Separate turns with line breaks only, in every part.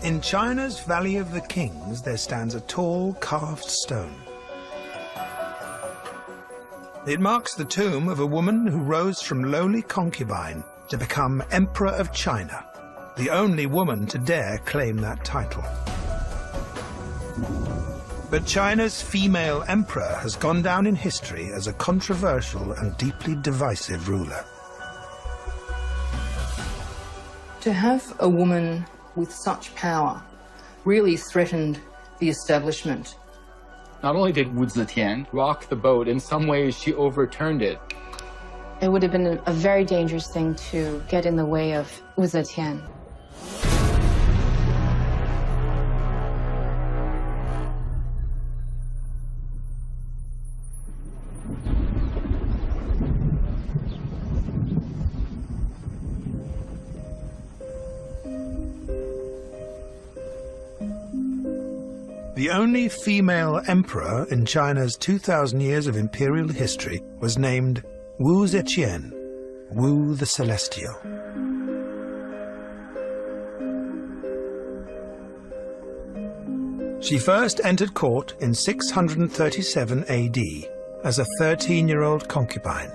In China's Valley of the Kings, there stands a tall, carved stone. It marks the tomb of a woman who rose from lowly concubine to become Emperor of China, the only woman to dare claim that title. But China's female emperor has gone down in history as a controversial and deeply divisive ruler.
To have a woman with such power really threatened the establishment.
Not only did Wu Zetian rock the boat, in some ways she overturned it.
It would have been a very dangerous thing to get in the way of Wu Zetian.
The only female emperor in China's 2,000 years of imperial history was named Wu Zetian, Wu the Celestial. She first entered court in 637 AD as a 13-year-old concubine,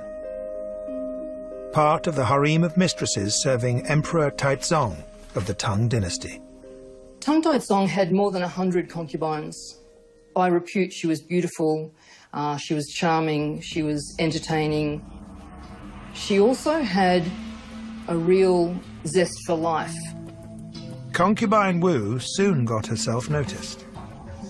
part of the harem of mistresses serving Emperor Taizong of the Tang dynasty.
Tang Taizong had more than 100 concubines. By repute, she was beautiful, she was charming, she was entertaining. She also had a real zest for life.
Concubine Wu soon got herself noticed.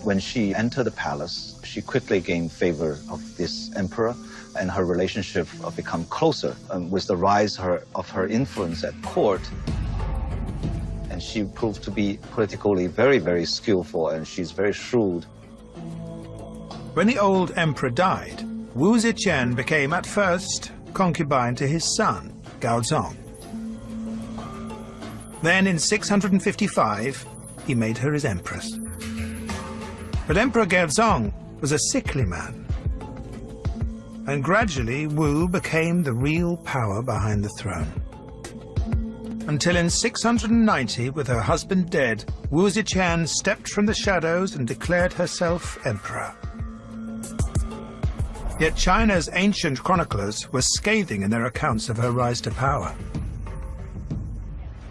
When she entered the palace, she quickly gained favor of this emperor, and her relationship became closer with the rise of her influence at court. And she proved to be politically very, very skillful, and she's very shrewd.
When the old emperor died, Wu Zetian became at first concubine to his son, Gaozong. Then in 655, he made her his empress. But Emperor Gaozong was a sickly man. And gradually, Wu became the real power behind the throne. Until in 690, with her husband dead, Wu Zetian stepped from the shadows and declared herself emperor. Yet China's ancient chroniclers were scathing in their accounts of her rise to power.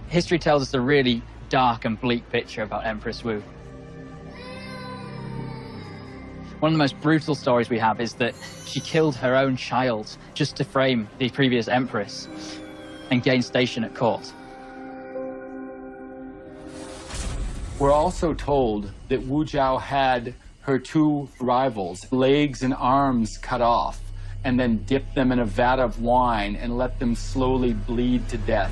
History tells us a really dark and bleak picture about Empress Wu. One of the most brutal stories we have is that she killed her own child just to frame the previous empress and gain station at court.
We're also told that Wu Jiao had her two rivals' legs and arms cut off and then dipped them in a vat of wine and let them slowly bleed to death.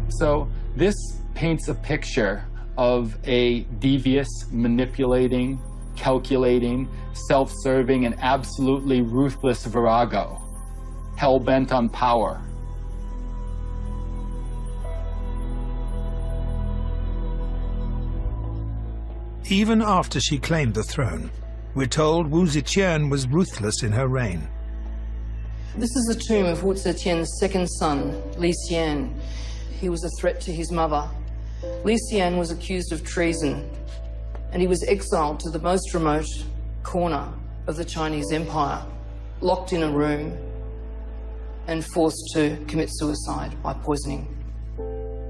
So this paints a picture of a devious, manipulating, calculating, self-serving, and absolutely ruthless virago, hell-bent on power.
Even after she claimed the throne, we're told Wu Zetian was ruthless in her reign.
This is the tomb of Wu Zetian's second son, Li Xian. He was a threat to his mother. Li Xian was accused of treason, and he was exiled to the most remote corner of the Chinese Empire, locked in a room and forced to commit suicide by poisoning.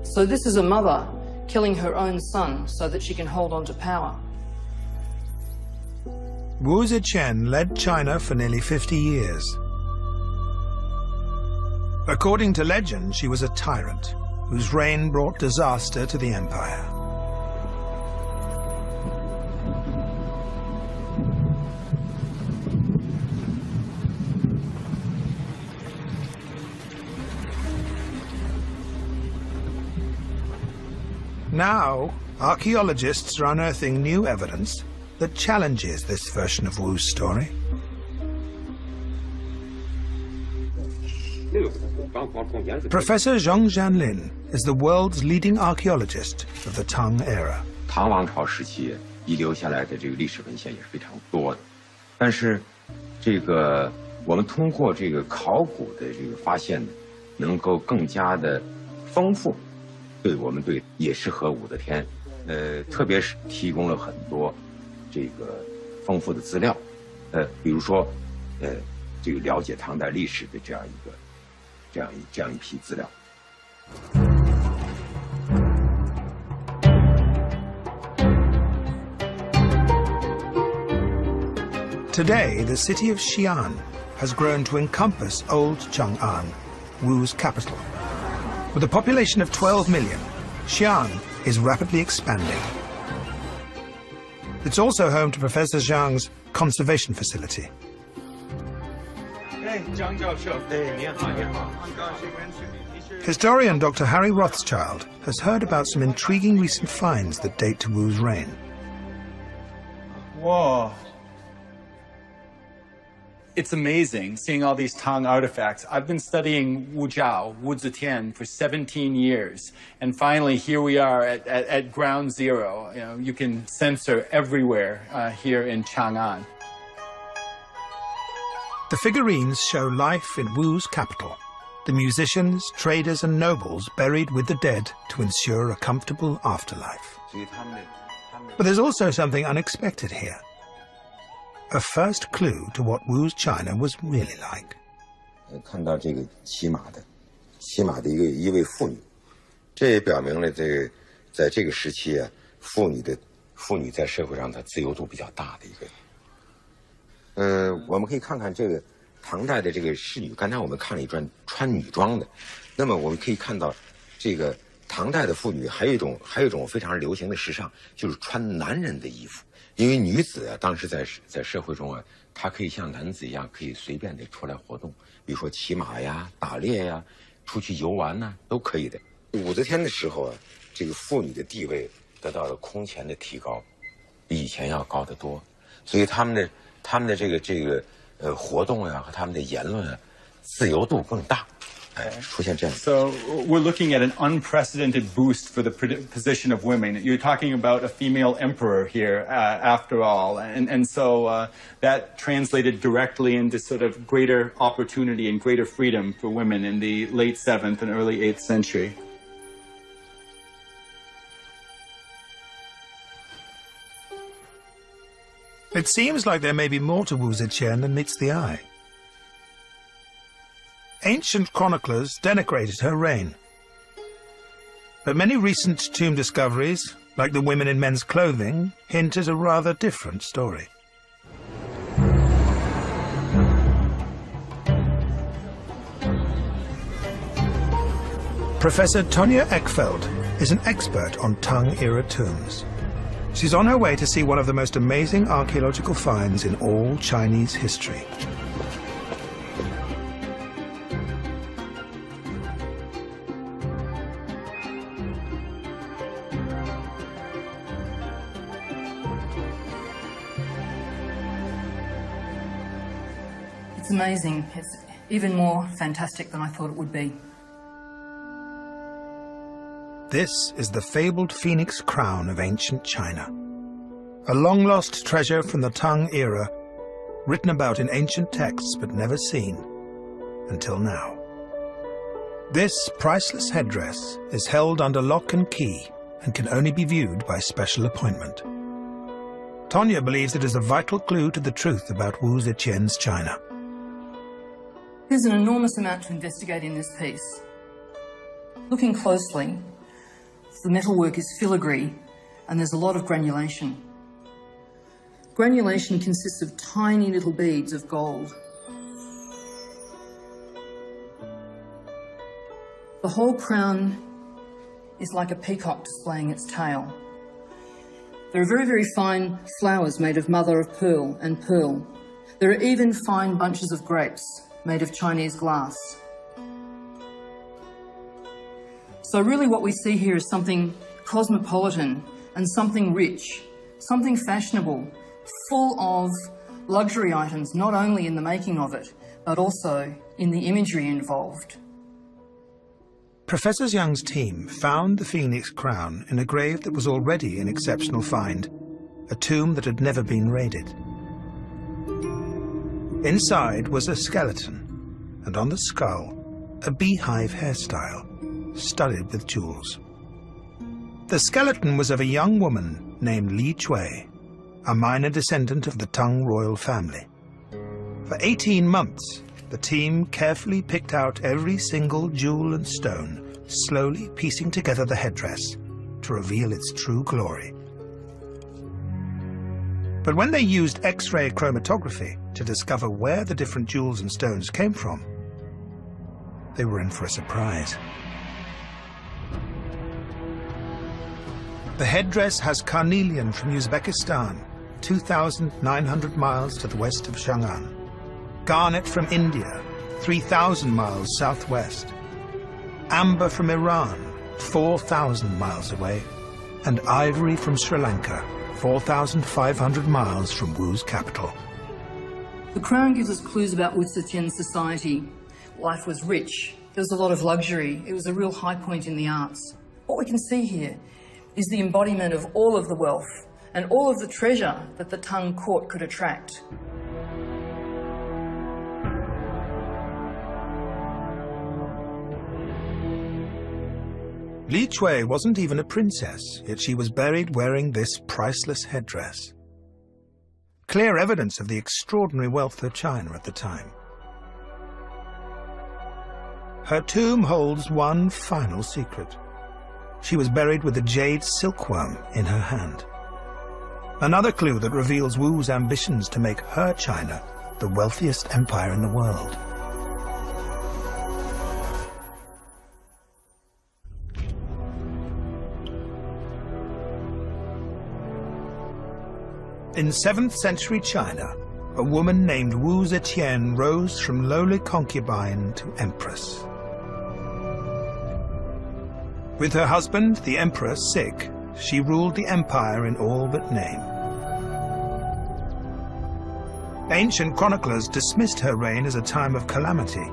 So this is a mother killing her own son so that she can hold on to power.
Wu Zetian led China for nearly 50 years. According to legend, she was a tyrant whose reign brought disaster to the empire. Now, archaeologists are unearthing new evidence that challenges this version of Wu's story. Professor Zhong Zhanlin is the world's leading archaeologist of the Tang era.
唐王朝时期遗留下来的这个历史文献也是非常多的，但是我们通过考古的发现呢，能够更加的丰富，对我们对也是和武则天，特别是提供了很多这个丰富的资料，比如说，这个了解唐代历史的这样一批资料。
Today, the city of Xi'an has grown to encompass old Chang'an, Wu's capital. With a population of 12 million, Xi'an is rapidly expanding. It's also home to Professor Zhang's conservation facility. Historian Dr. Harry Rothschild has heard about some intriguing recent finds that date to Wu's reign.
Whoa. It's amazing seeing all these Tang artifacts. I've been studying Wu Zetian, for 17 years. And finally, here we are at ground zero. You know, you can sense her everywhere here in Chang'an.
The figurines show life in Wu's capital. The musicians, traders and nobles buried with the dead to ensure a comfortable afterlife. But there's also something unexpected here. A first clue to what Wu's China was really like.
看到这个骑马的一位妇女，这也表明了这个在这个时期啊，妇女在社会上的自由度比较大的一个。我们可以看看这个唐代的这个仕女，刚才我们看了一段穿女装的，那么我们可以看到这个唐代的妇女还有一种非常流行的时尚，就是穿男人的衣服。因为女子啊，当时在社会中啊，她可以像男子一样，可以随便的出来活动，比如说骑马呀、打猎呀、出去游玩呐，都可以的。武则天的时候啊，这个妇女的地位得到了空前的提高，比以前要高得多，所以他们的这个活动呀和他们的言论啊，自由度更大。
So we're looking at an unprecedented boost for the position of women. You're talking about a female emperor here, after all, and so that translated directly into sort of greater opportunity and greater freedom for women in the late 7th and early 8th century.
It seems like there may be more to Wu Zetian than meets the eye. Ancient chroniclers denigrated her reign. But many recent tomb discoveries, like the women in men's clothing, hint at a rather different story. Professor Tonya Eckfeld is an expert on Tang-era tombs. She's on her way to see one of the most amazing archaeological finds in all Chinese history.
It's amazing. It's even more fantastic than I thought it would be.
This is the fabled phoenix crown of ancient China. A long-lost treasure from the Tang era, written about in ancient texts but never seen until now. This priceless headdress is held under lock and key and can only be viewed by special appointment. Tonya believes it is a vital clue to the truth about Wu Zetian's China.
There's an enormous amount to investigate in this piece. Looking closely, the metalwork is filigree and there's a lot of granulation. Granulation consists of tiny little beads of gold. The whole crown is like a peacock displaying its tail. There are very, very fine flowers made of mother of pearl and pearl. There are even fine bunches of grapes made of Chinese glass. So really what we see here is something cosmopolitan and something rich, something fashionable, full of luxury items, not only in the making of it, but also in the imagery involved.
Professor Zhang's team found the phoenix crown in a grave that was already an exceptional find, a tomb that had never been raided. Inside was a skeleton, and on the skull, a beehive hairstyle, studded with jewels. The skeleton was of a young woman named Li Chui, a minor descendant of the Tang royal family. For 18 months, the team carefully picked out every single jewel and stone, slowly piecing together the headdress to reveal its true glory. But when they used X-ray chromatography to discover where the different jewels and stones came from, they were in for a surprise. The headdress has carnelian from Uzbekistan, 2,900 miles to the west of Chang'an, garnet from India, 3,000 miles southwest, amber from Iran, 4,000 miles away, and ivory from Sri Lanka, 4,500 miles from Wu's capital.
The crown gives us clues about Wu Zetian's society. Life was rich. There was a lot of luxury. It was a real high point in the arts. What we can see here is the embodiment of all of the wealth and all of the treasure that the Tang court could attract.
Li Chui wasn't even a princess, yet she was buried wearing this priceless headdress. Clear evidence of the extraordinary wealth of China at the time. Her tomb holds one final secret. She was buried with a jade silkworm in her hand. Another clue that reveals Wu's ambitions to make her China the wealthiest empire in the world. In 7th century China, a woman named Wu Zetian rose from lowly concubine to empress. With her husband, the emperor Sig, she ruled the empire in all but name. Ancient chroniclers dismissed her reign as a time of calamity.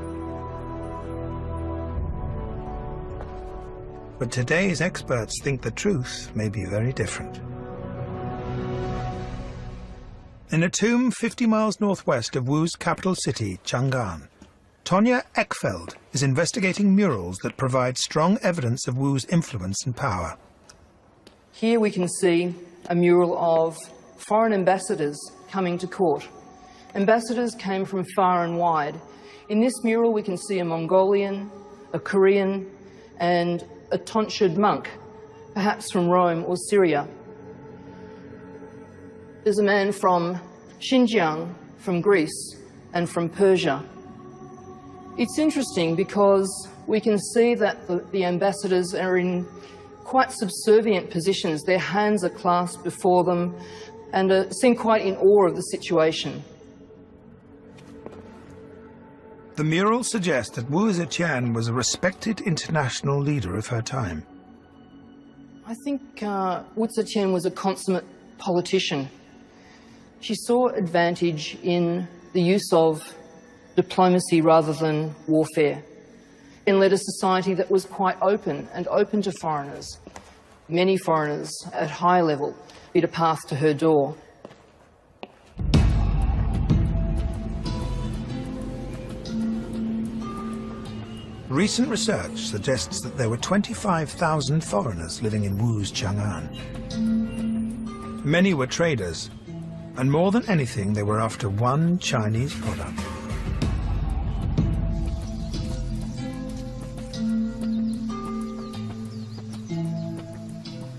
But today's experts think the truth may be very different. In a tomb 50 miles northwest of Wu's capital city, Chang'an, Tonya Eckfeld is investigating murals that provide strong evidence of Wu's influence and power.
Here we can see a mural of foreign ambassadors coming to court. Ambassadors came from far and wide. In this mural we can see a Mongolian, a Korean, and a tonsured monk, perhaps from Rome or Syria. There's a man from Xinjiang, from Greece, and from Persia. It's interesting because we can see that the ambassadors are in quite subservient positions. Their hands are clasped before them and seem quite in awe of the situation.
The mural suggests that Wu Zetian was a respected international leader of her time.
I think Wu Zetian was a consummate politician. She saw advantage in the use of diplomacy rather than warfare, and led a society that was quite open and open to foreigners. Many foreigners at high level beat a path to her door.
Recent research suggests that there were 25,000 foreigners living in Wu's Chang'an. Many were traders, and more than anything, they were after one Chinese product.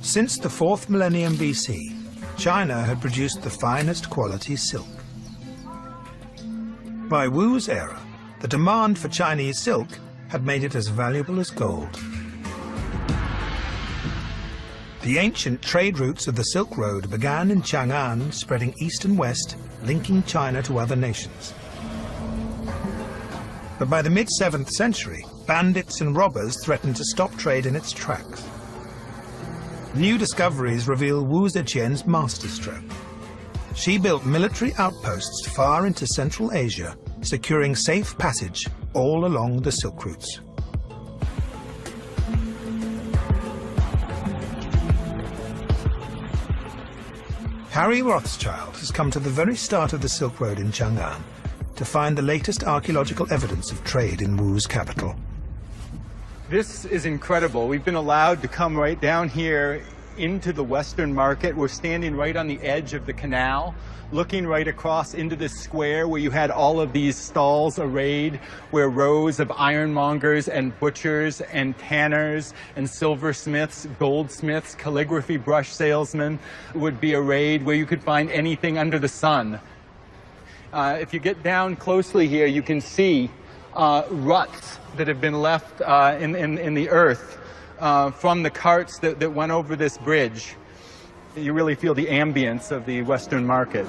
Since the 4th millennium BC, China had produced the finest quality silk. By Wu's era, the demand for Chinese silk had made it as valuable as gold. The ancient trade routes of the Silk Road began in Chang'an, spreading east and west, linking China to other nations. But by the mid-7th century, bandits and robbers threatened to stop trade in its tracks. New discoveries reveal Wu Zetian's masterstroke. She built military outposts far into Central Asia, securing safe passage all along the Silk routes. Harry Rothschild has come to the very start of the Silk Road in Chang'an to find the latest archaeological evidence of trade in Wu's capital.
This is incredible. We've been allowed to come right down here into the Western Market. We're standing right on the edge of the canal, looking right across into this square where you had all of these stalls arrayed, where rows of ironmongers and butchers and tanners and silversmiths, goldsmiths, calligraphy brush salesmen would be arrayed, where you could find anything under the sun. If you get down closely here, you can see ruts that have been left in the earth from the carts that went over this bridge. You really feel the ambience of the Western Market.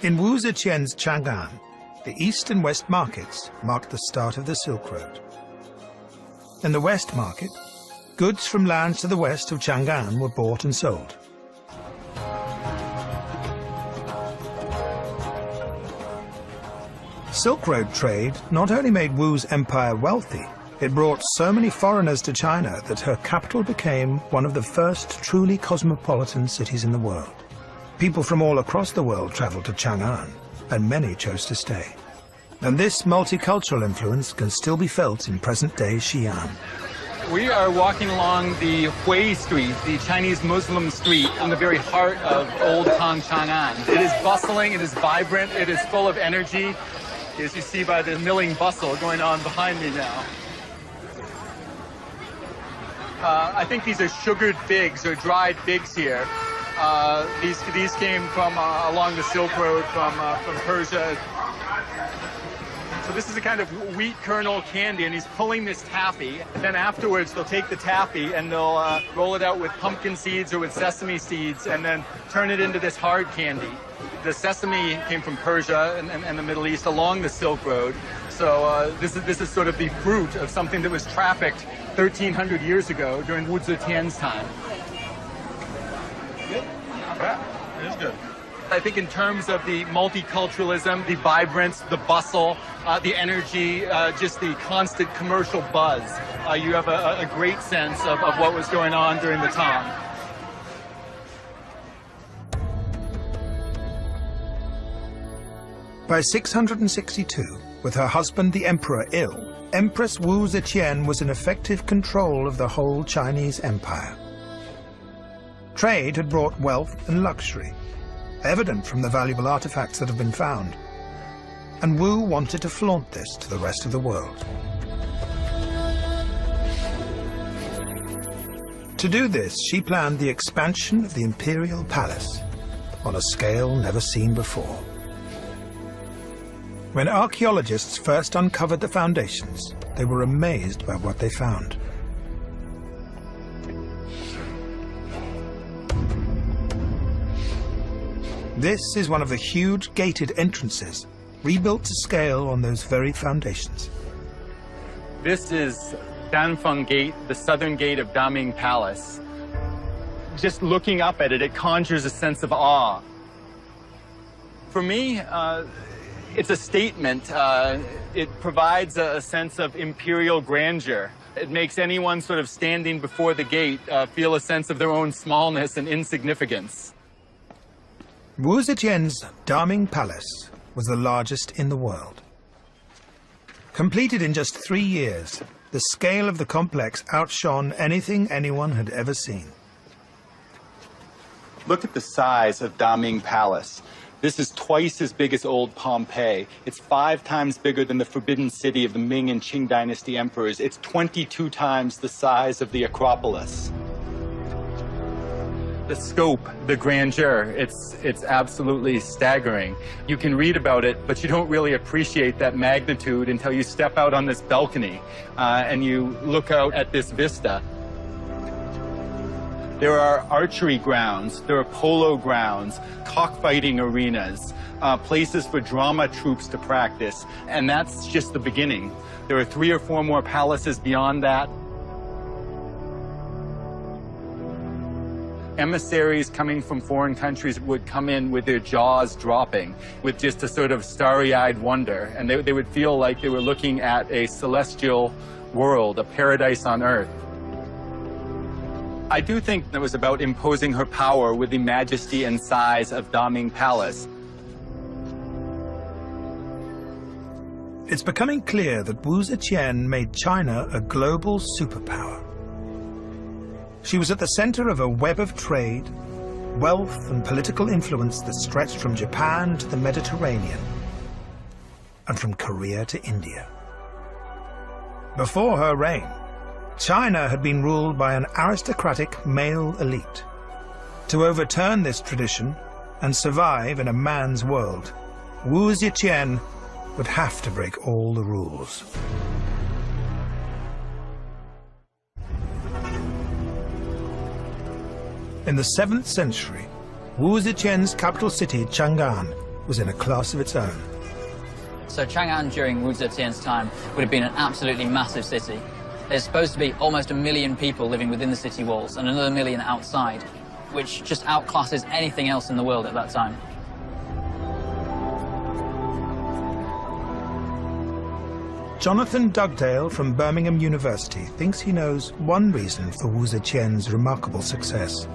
In Wu Zetian's Chang'an, the East and West markets marked the start of the Silk Road. In the West Market, goods from lands to the west of Chang'an were bought and sold. Silk Road trade not only made Wu's empire wealthy, it brought so many foreigners to China that her capital became one of the first truly cosmopolitan cities in the world. People from all across the world traveled to Chang'an, and many chose to stay. And this multicultural influence can still be felt in present-day Xi'an.
We are walking along the Hui Street, the Chinese Muslim street, in the very heart of old Tang Chang'an. It is bustling, it is vibrant, it is full of energy, as you see by the milling bustle going on behind me now. I think these are sugared figs or dried figs here. These came from along the Silk Road from Persia. So this is a kind of wheat kernel candy, and he's pulling this taffy. And then afterwards, they'll take the taffy and they'll roll it out with pumpkin seeds or with sesame seeds, and then turn it into this hard candy. The sesame came from Persia and the Middle East along the Silk Road. So this is sort of the fruit of something that was trafficked 1,300 years ago during Wu Zetian's time. Good? Yeah, it is good. I think in terms of the multiculturalism, the vibrance, the bustle, the energy, just the constant commercial buzz, you have a great sense of what was going on during the Tang.
By 662, with her husband the emperor ill, Empress Wu Zetian was in effective control of the whole Chinese empire. Trade had brought wealth and luxury, evident from the valuable artifacts that have been found, and Wu wanted to flaunt this to the rest of the world. To do this, she planned the expansion of the imperial palace on a scale never seen before. When archaeologists first uncovered the foundations, they were amazed by what they found. This is one of the huge gated entrances, rebuilt to scale on those very foundations.
This is Danfeng Gate, the southern gate of Daming Palace. Just looking up at it, it conjures a sense of awe. For me, it's a statement. It provides a sense of imperial grandeur. It makes anyone sort of standing before the gate feel a sense of their own smallness and insignificance.
Wu Zetian's Daming Palace was the largest in the world. Completed in just 3 years, the scale of the complex outshone anything anyone had ever seen.
Look at the size of Daming Palace. This is twice as big as old Pompeii. It's 5 times bigger than the Forbidden City of the Ming and Qing dynasty emperors. It's 22 times the size of the Acropolis. The scope, the grandeur, it's absolutely staggering. You can read about it, but you don't really appreciate that magnitude until you step out on this balcony and you look out at this vista. There are archery grounds, there are polo grounds, cockfighting arenas, places for drama troupes to practice, and that's just the beginning. There are 3 or 4 more palaces beyond that. Emissaries coming from foreign countries would come in with their jaws dropping, with just a sort of starry-eyed wonder, and they would feel like they were looking at a celestial world, a paradise on earth. I do think it was about imposing her power with the majesty and size of Daming Palace.
It's becoming clear that Wu Zetian made China a global superpower. She was at the center of a web of trade, wealth and political influence that stretched from Japan to the Mediterranean and from Korea to India. Before her reign, China had been ruled by an aristocratic male elite. To overturn this tradition and survive in a man's world, Wu Zetian would have to break all the rules. In the 7th century, Wu Zetian's capital city, Chang'an, was in a class of its own.
So Chang'an during Wu Zetian's time would have been an absolutely massive city. There's supposed to be almost 1 million people living within the city walls and another 1 million outside, which just outclasses anything else in the world at that time.
Jonathan Dugdale from Birmingham University thinks he knows one reason for Wu Zetian's remarkable success.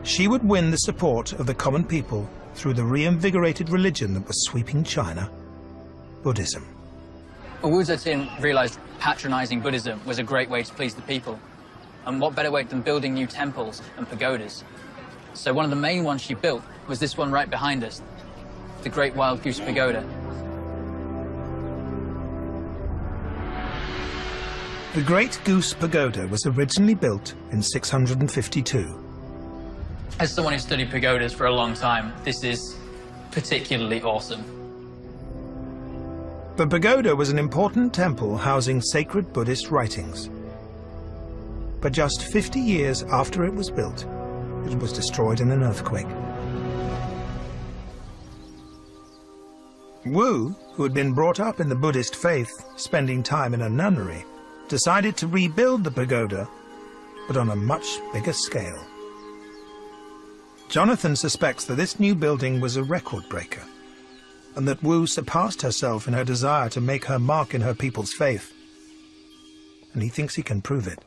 She would win the support of the common people through the reinvigorated religion that was sweeping China, Buddhism.
Wu Zetian realized patronizing Buddhism was a great way to please the people. And what better way than building new temples and pagodas? So one of the main ones she built was this one right behind us, the Great Wild Goose Pagoda.
The Great Goose Pagoda was originally built in 652.
As someone who studied pagodas for a long time, this is particularly awesome.
The pagoda was an important temple housing sacred Buddhist writings. But just 50 years after it was built, it was destroyed in an earthquake. Wu, who had been brought up in the Buddhist faith, spending time in a nunnery, decided to rebuild the pagoda, but on a much bigger scale. Jonathan suspects that this new building was a record breaker, and that Wu surpassed herself in her desire to make her mark in her people's faith. And he thinks he can prove it.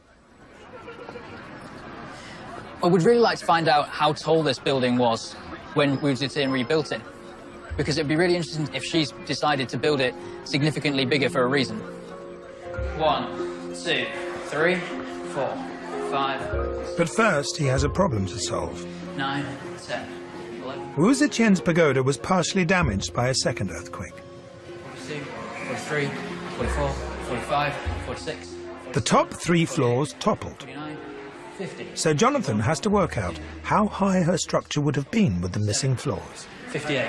I would really like to find out how tall this building was when Wu Zetian rebuilt it, because it'd be really interesting if she's decided to build it significantly bigger for a reason. 1, 2, 3, 4, 5.
But first, he has a problem to solve.
9, 10, 11.
Wu Zetian's pagoda was partially damaged by a second earthquake.
42, 43, 44, 45, 46.
The top 3 floors toppled.
49, 50.
So Jonathan has to work out how high her structure would have been with the missing floors.
58.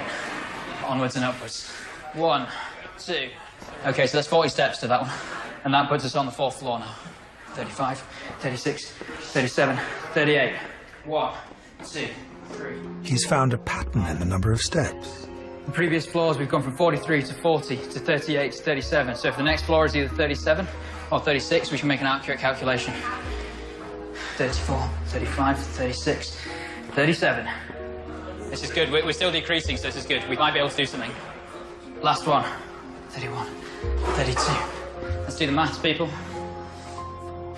Onwards and upwards. 1, 2. Okay, so that's 40 steps to that one. And that puts us on the 4th floor now. 35, 36, 37, 38. 1, 2, 3.
He's found a pattern in the number of steps.
In previous floors, we've gone from 43 to 40 to 38 to 37. So if the next floor is either 37 or 36, we can make an accurate calculation. 34, 35, 36, 37. This is good. We're still decreasing, so this is good. We might be able to do something. Last one. 31, 32. Let's do the maths, people.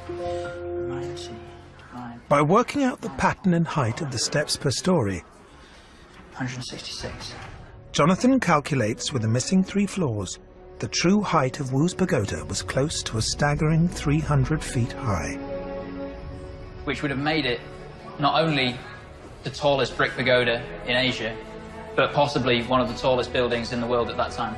99.
By working out the pattern and height of the steps per story,
166.
Jonathan calculates with the missing 3 floors, the true height of Wu's pagoda was close to a staggering 300 feet high.
Which would have made it not only the tallest brick pagoda in Asia, but possibly one of the tallest buildings in the world at that time.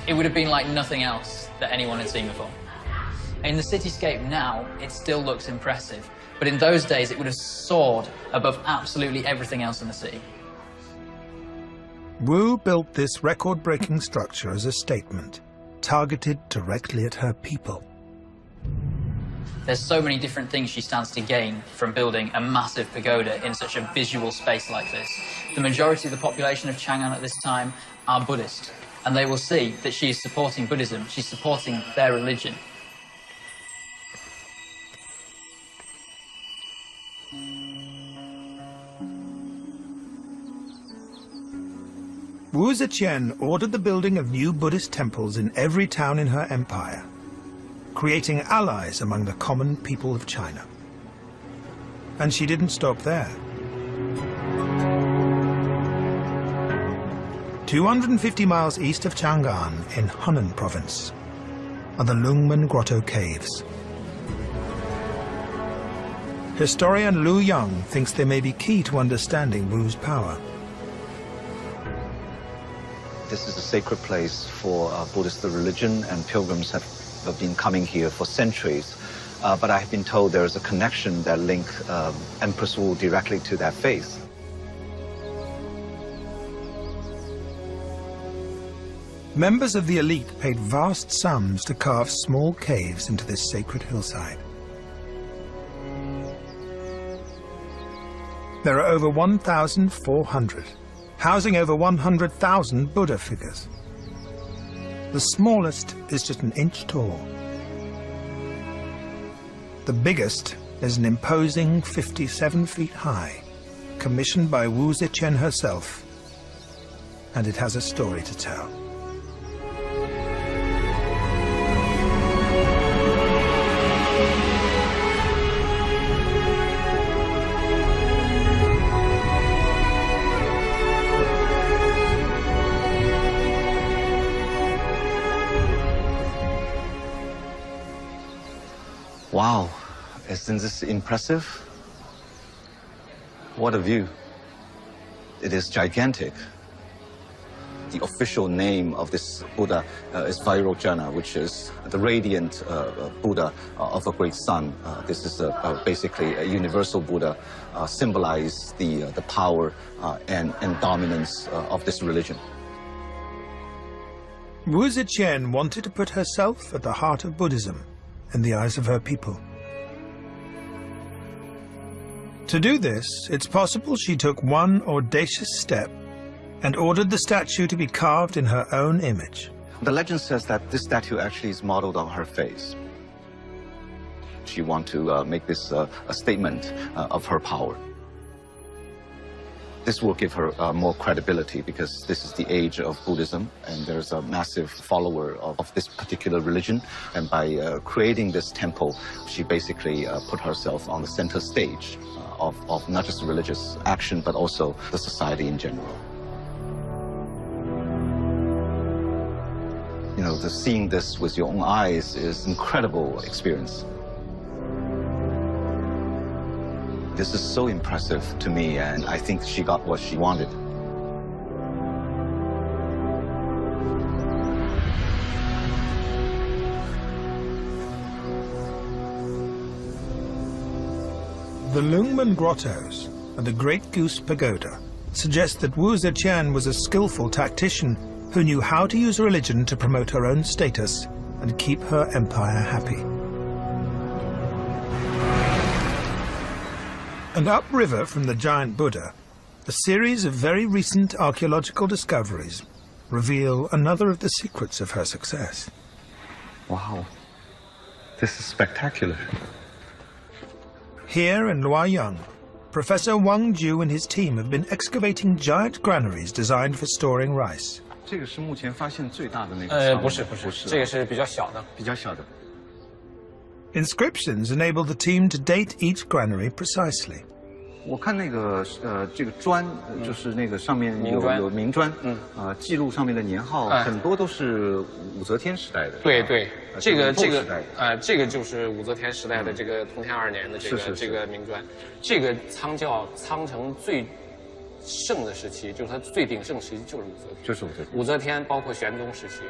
It would have been like nothing else that anyone had seen before. In the cityscape now, it still looks impressive, but in those days it would have soared above absolutely everything else in the city.
Wu built this record-breaking structure as a statement, targeted directly at her people.
There's so many different things she stands to gain from building a massive pagoda in such a visual space like this. The majority of the population of Chang'an at this time are Buddhist, and they will see that she is supporting Buddhism, she's supporting their religion.
Wu Zetian ordered the building of new Buddhist temples in every town in her empire. creating allies among the common people of China. And she didn't stop there. 250 miles east of Chang'an in Hunan province are the Lungmen Grotto Caves. Historian Lu Yang thinks they may be key to understanding Wu's power.
This is a sacred place for Buddhist religion, and pilgrims have been coming here for centuries. But I have been told there is a connection that links Empress Wu directly to that faith.
Members of the elite paid vast sums to carve small caves into this sacred hillside. There are over 1,400, housing over 100,000 Buddha figures. The smallest is just an inch tall. The biggest is an imposing 57 feet high, commissioned by Wu Zetian herself, and it has a story to tell.
Wow, isn't this impressive? What a view. It is gigantic. The official name of this Buddha is Vairocana, which is the radiant Buddha of a great sun. This is basically a universal Buddha, symbolize the power and dominance of this religion.
Wu Zetian wanted to put herself at the heart of Buddhism in the eyes of her people. To do this, it's possible she took one audacious step and ordered the statue to be carved in her own image.
The legend says that this statue actually is modeled on her face. She wants to make this a statement of her power. This will give her more credibility because this is the age of Buddhism and there's a massive follower of this particular religion. And by creating this temple, she basically put herself on the center stage of not just religious action, but also the society in general. You know, seeing this with your own eyes is an incredible experience. This is so impressive to me, and I think she got what she wanted.
The Lungmen Grottos and the Great Goose Pagoda suggest that Wu Zetian was a skillful tactician who knew how to use religion to promote her own status and keep her empire happy. And upriver from the giant Buddha, a series of very recent archaeological discoveries reveal another of the secrets of her success.
Wow, this is spectacular.
Here in Luoyang, Professor Wang Ju and his team have been excavating giant granaries designed for storing rice.
这个是目前发现最大的那个。
不是，这个是比较小的。
比较小的。
Inscriptions enable the team to date each granary precisely.
我看那个这个砖，就是那个上面有明砖，记录上面的年号，很多都是武则天时代的。
对对，这个就是武则天时代的这个同天2年的这个明砖，这个仓叫仓城最盛的时期，就是它最鼎盛时期就是武则天。就是武则天，包括玄宗时期。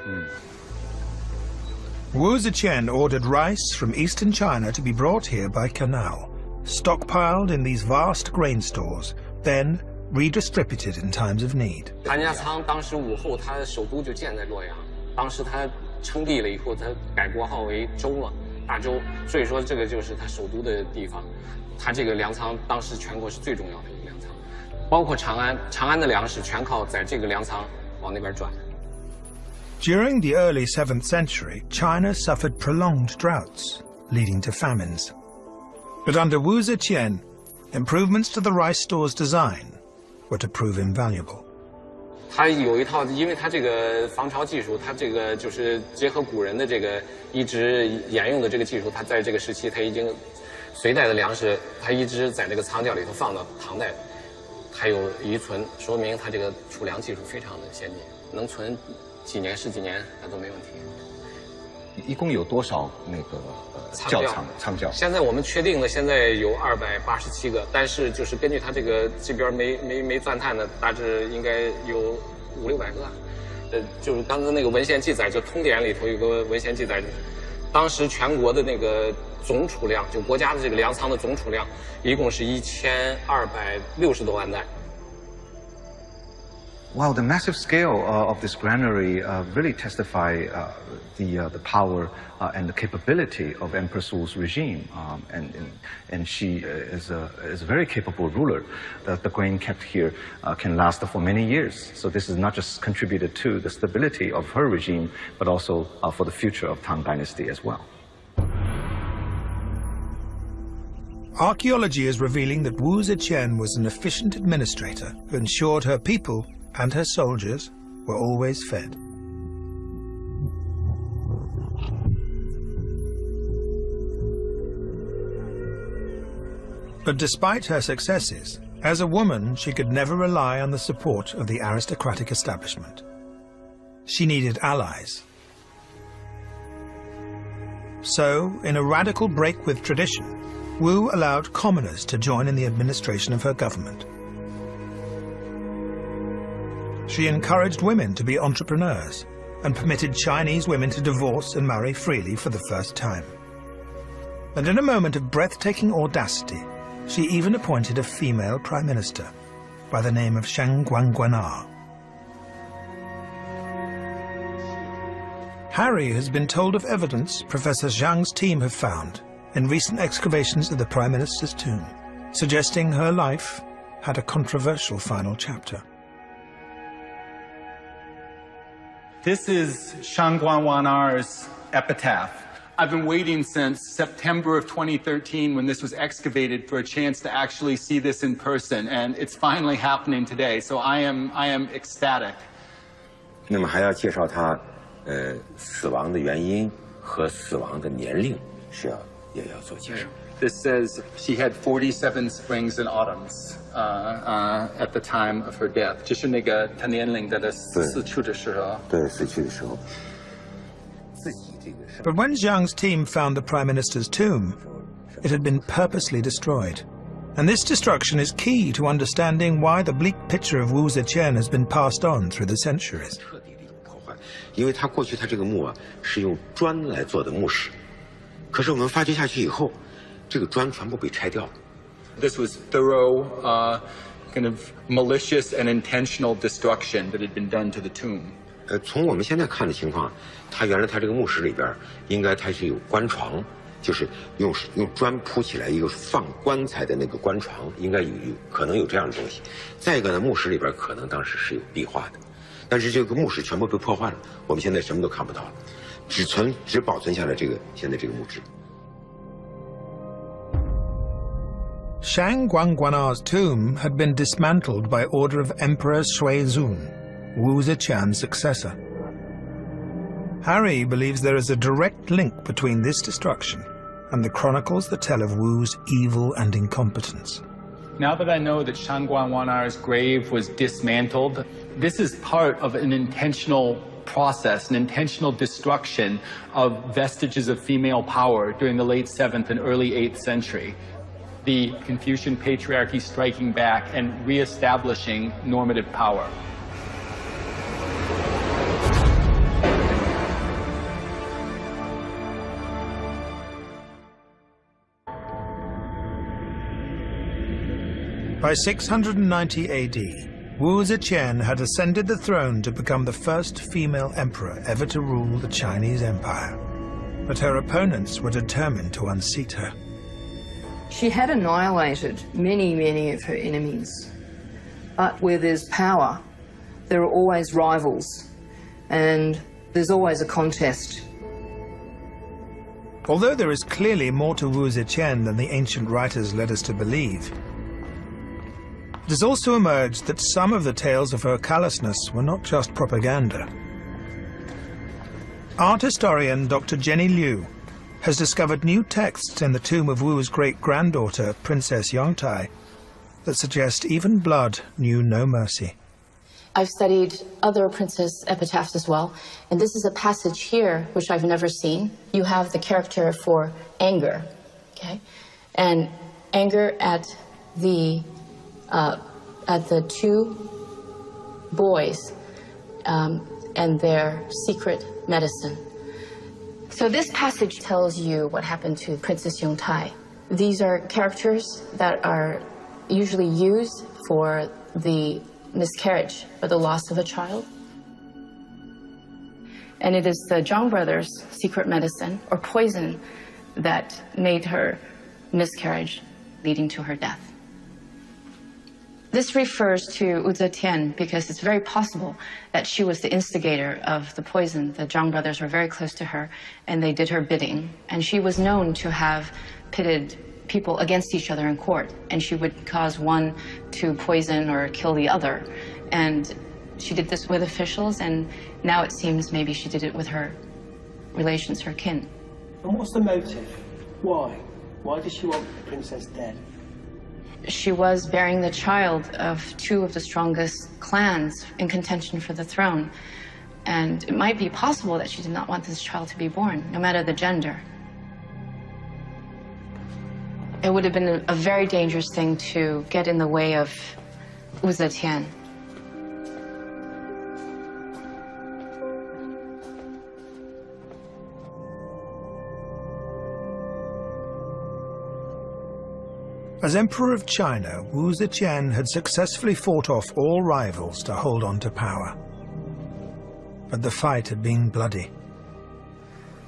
Wu Zetian ordered rice from eastern China to be brought here by canal, stockpiled in these vast grain stores, then redistributed in times of need.
谭家仓当时武后，他的首都就建在洛阳。当时他称帝了以后，他改国号为周了，大周。所以说这个就是他首都的地方。他这个粮仓当时全国是最重要的一个粮仓，包括长安，长安的粮食全靠在这个粮仓往那边转。
During the early 7th century, China suffered prolonged droughts, leading to famines. But under Wu Zetian, improvements to the rice store's design were to prove invaluable.
他有一套，因为他这个防潮技术，他这个就是结合古人的这个一直沿用的这个技术，他在这个时期他已经隋代的粮食，他一直在这个仓窖里头放到唐代，还有遗存，说明他这个储粮技术非常的先进，能存几年十几年那都没问题。
一共有多少那个仓窖？现
在我们确定的现在有287个，但是就是根据他这边没钻探的，大致应该有500-600个。就是刚才那个文献记载，就通典里头有个文献记载，当时全国的那个总储量，就国家的这个粮仓的总储量，一共是1260多万担。
Wow, the massive scale of this granary really testify the power and the capability of Empress Wu's regime, and she is a very capable ruler. The grain kept here can last for many years. So this is not just contributed to the stability of her regime, but also for the future of Tang Dynasty as well.
Archaeology is revealing that Wu Zetian was an efficient administrator who ensured her people and her soldiers were always fed. But despite her successes, as a woman, she could never rely on the support of the aristocratic establishment. She needed allies. So, in a radical break with tradition, Wu allowed commoners to join in the administration of her government. She encouraged women to be entrepreneurs and permitted Chinese women to divorce and marry freely for the first time. And in a moment of breathtaking audacity, she even appointed a female prime minister by the name of Shang Guangguanar. Harry has been told of evidence Professor Zhang's team have found in recent excavations of the prime minister's tomb, suggesting her life had a controversial final chapter.
This is Shang Guangguanar's epitaph. I've been waiting since September of 2013 when this was excavated for a chance to actually see this in person, and it's finally happening today, so I am ecstatic.
那么还要介绍他死亡的原因和死亡的年龄也要做介绍。
This says she had 47 springs and autumns at the time of her death. 就是那个她年龄的死去的时候。
对，死去的时候。
But when Zhang's team found the prime minister's tomb, it had been purposely destroyed. And this destruction is key to understanding why the bleak picture of Wu Zetian has been passed on through the centuries.
因为他过去他这个墓是用砖来做的墓室，可是我们发掘下去以后，这个砖全部被拆掉了。
This was thorough, kind of malicious and intentional destruction that had been done to the tomb.
从我们现在看的情况，他原来他这个墓室里边应该它是有棺床，就是用砖铺起来一个放棺材的那个棺床，应该可能有这样的东西。再一个呢，墓室里边可能当时是有壁画的，但是这个墓室全部被破坏了，我们现在什么都看不到了，只保存下来现在这个墓志。
Shang Guangguanar's tomb had been dismantled by order of Emperor Shuizun, Wu Zetian's successor. Harry believes there is a direct link between this destruction and the chronicles that tell of Wu's evil and incompetence.
Now that I know that Shang Guangguanar's grave was dismantled, this is part of an intentional process, an intentional destruction of vestiges of female power during the late 7th and early 8th century. The Confucian patriarchy striking back and re-establishing normative power.
By 690 AD, Wu Zetian had ascended the throne to become the first female emperor ever to rule the Chinese Empire. But her opponents were determined to unseat her.
She had annihilated many of her enemies. But where there's power, there are always rivals, and there's always a contest.
Although there is clearly more to Wu Zetian than the ancient writers led us to believe, It has also emerged that some of the tales of her callousness were not just propaganda. Art historian Dr. Jenny Liu has discovered new texts in the tomb of Wu's great-granddaughter, Princess Yongtai, that suggest even blood knew no mercy.
I've studied other princess epitaphs as well, and this is a passage here which I've never seen. You have the character for anger, okay? And anger at the two boys and their secret medicine. So this passage tells you what happened to Princess Yongtai. These are characters that are usually used for the miscarriage or the loss of a child. And it is the Zhang brothers' secret medicine or poison that made her miscarriage, leading to her death. This refers to Wu Zetian because it's very possible that she was the instigator of the poison. The Zhang brothers were very close to her, and they did her bidding. And she was known to have pitted people against each other in court, and she would cause one to poison or kill the other. And she did this with officials, and now it seems maybe she did it with her relations, her kin.
And what's the motive? Why? Why did she want the princess dead?
She was bearing the child of two of the strongest clans in contention for the throne. And it might be possible that she did not want this child to be born, no matter the gender. It would have been a very dangerous thing to get in the way of Wu Zetian.
As Emperor of China, Wu Zetian had successfully fought off all rivals to hold on to power. But the fight had been bloody.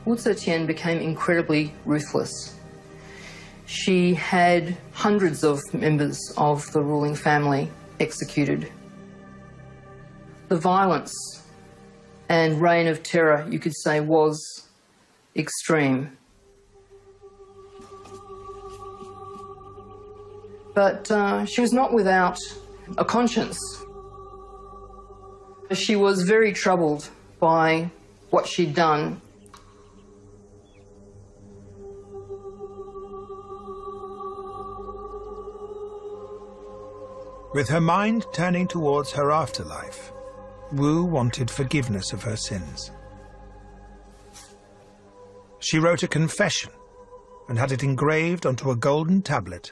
Wu Zetian became incredibly ruthless. She had hundreds of members of the ruling family executed. The violence and reign of terror, you could say, was extreme. But she was not without a conscience. She was very troubled by what she'd done.
With her mind turning towards her afterlife, Wu wanted forgiveness of her sins. She wrote a confession and had it engraved onto a golden tablet,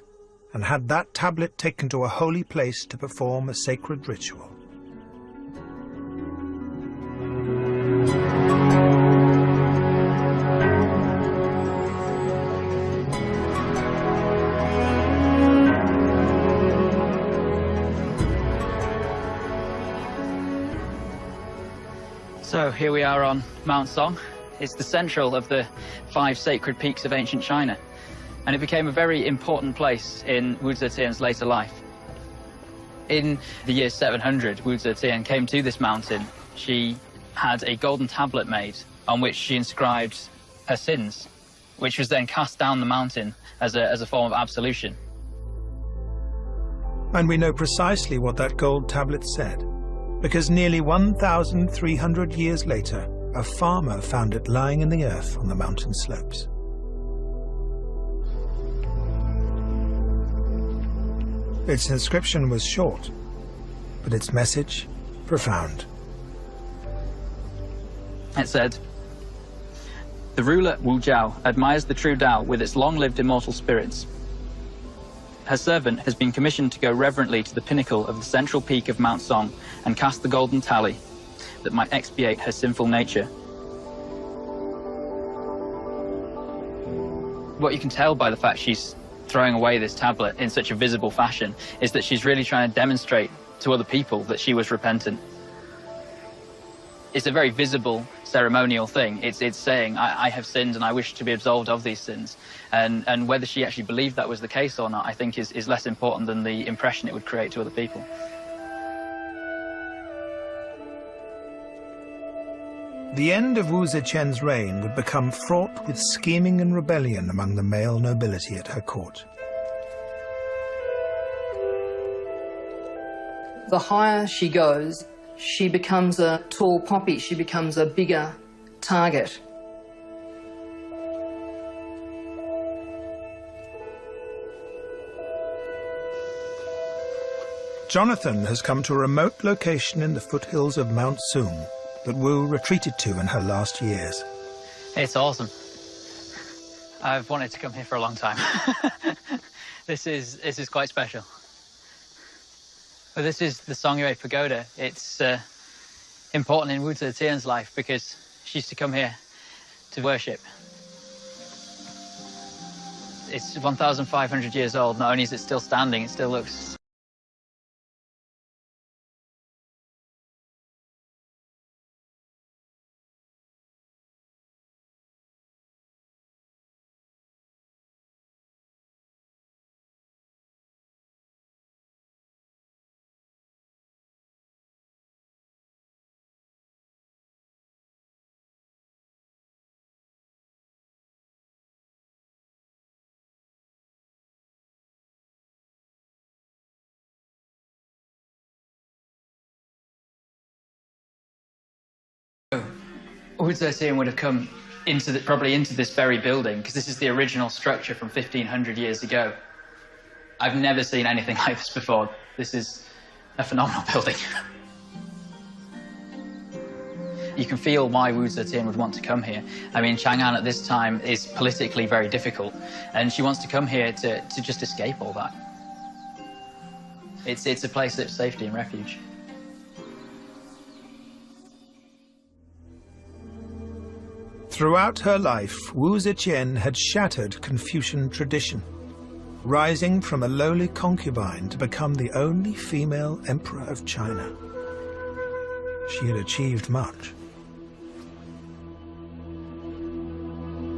and had that tablet taken to a holy place to perform a sacred ritual.
So here we are on Mount Song. It's the central of the 5 sacred peaks of ancient China. And it became a very important place in Wu Zetian's later life. In the year 700, Wu Zetian came to this mountain. She had a golden tablet made on which she inscribed her sins, which was then cast down the mountain as a form of absolution.
And we know precisely what that gold tablet said, because nearly 1,300 years later, a farmer found it lying in the earth on the mountain slopes. Its inscription was short, but its message profound.
It said, "The ruler Wu Jiao admires the true Tao with its long-lived immortal spirits. Her servant has been commissioned to go reverently to the pinnacle of the central peak of Mount Song and cast the golden tally that might expiate her sinful nature." What you can tell by the fact she's throwing away this tablet in such a visible fashion is that she's really trying to demonstrate to other people that she was repentant. It's a very visible ceremonial thing. It's saying, I have sinned and I wish to be absolved of these sins. And whether she actually believed that was the case or not, I think is less important than the impression it would create to other people.
The end of Wu Zetian's reign would become fraught with scheming and rebellion among the male nobility at her court.
The higher she goes, she becomes a tall poppy, she becomes a bigger target.
Jonathan has come to a remote location in the foothills of Mount Sung that Wu retreated to in her last years.
It's awesome. I've wanted to come here for a long time. This is quite special. But this is the Songyue Pagoda. It's important in Wu Zetian's life because she used to come here to worship. It's 1,500 years old. Not only is it still standing, it still looks... Wu Zetian would have come into probably into this very building, because this is the original structure from 1,500 years ago. I've never seen anything like this before. This is a phenomenal building. You can feel why Wu Zetian would want to come here. I mean, Chang'an at this time is politically very difficult, and she wants to come here to just escape all that. It's a place of safety and refuge.
Throughout her life, Wu Zetian had shattered Confucian tradition, rising from a lowly concubine to become the only female emperor of China. She had achieved much.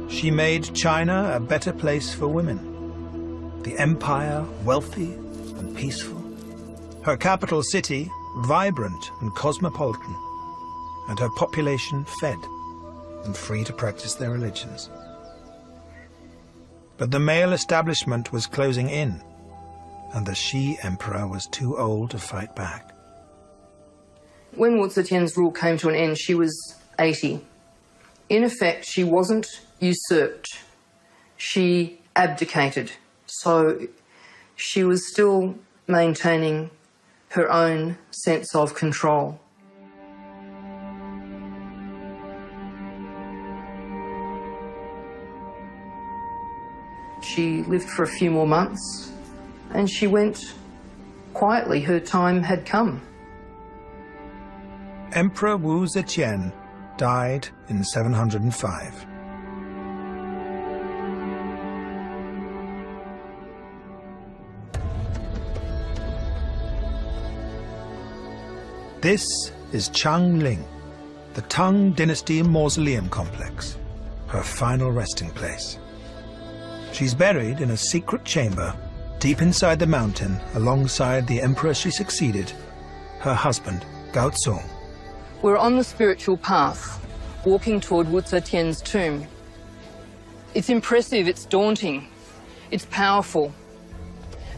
She made China a better place for women, the empire wealthy and peaceful, her capital city vibrant and cosmopolitan, and her population fed and free to practice their religions. But the male establishment was closing in, and the she-emperor was too old to fight back.
When Wu Zetian's rule came to an end, she was 80. In effect, she wasn't usurped. She abdicated. So she was still maintaining her own sense of control. She lived for a few more months, and she went quietly. Her time had come.
Emperor Wu Zetian died in 705. This is Changling, the Tang Dynasty Mausoleum Complex, her final resting place. She's buried in a secret chamber deep inside the mountain alongside the emperor she succeeded, her husband, Gao Zong.
We're on the spiritual path, walking toward Wu Zetian's tomb. It's impressive, it's daunting, it's powerful.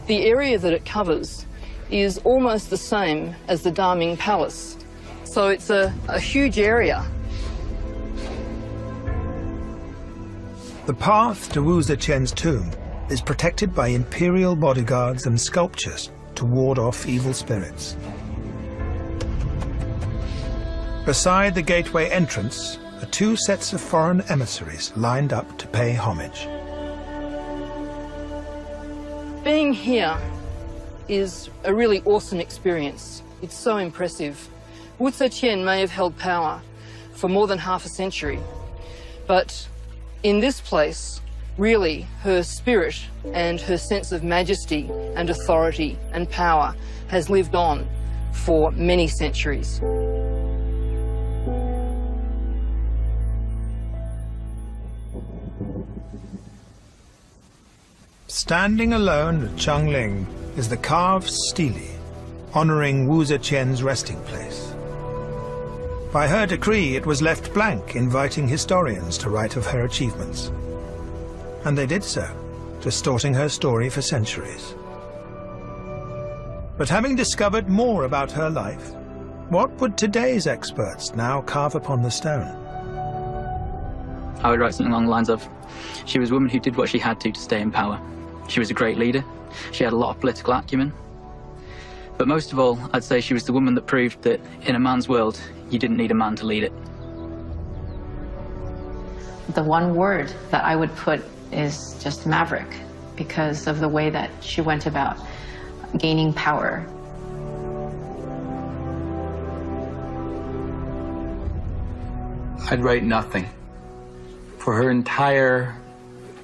The area that it covers is almost the same as the Daming Palace, so it's a huge area.
The path to Wu Zetian's tomb is protected by imperial bodyguards and sculptures to ward off evil spirits. Beside the gateway entrance are two sets of foreign emissaries lined up to pay homage.
Being here is a really awesome experience. It's so impressive. Wu Zetian may have held power for more than half a century, but in this place, really, her spirit and her sense of majesty and authority and power has lived on for many centuries.
Standing alone at Changling is the carved stele, honoring Wu Zetian's resting place. By her decree, it was left blank, inviting historians to write of her achievements. And they did so, distorting her story for centuries. But having discovered more about her life, what would today's experts now carve upon the stone?
I would write something along the lines of, she was a woman who did what she had to stay in power. She was a great leader. She had a lot of political acumen. But most of all, I'd say she was the woman that proved that in a man's world, you didn't need a man to lead it.
The one word that I would put is just maverick, because of the way that she went about gaining power.
I'd write nothing. For her entire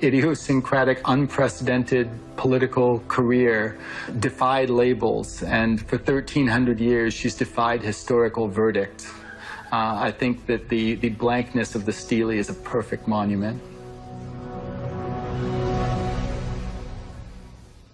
idiosyncratic, unprecedented political career defied labels, and for 1,300 years she's defied historical verdict. I think that the blankness of the stele is a perfect monument.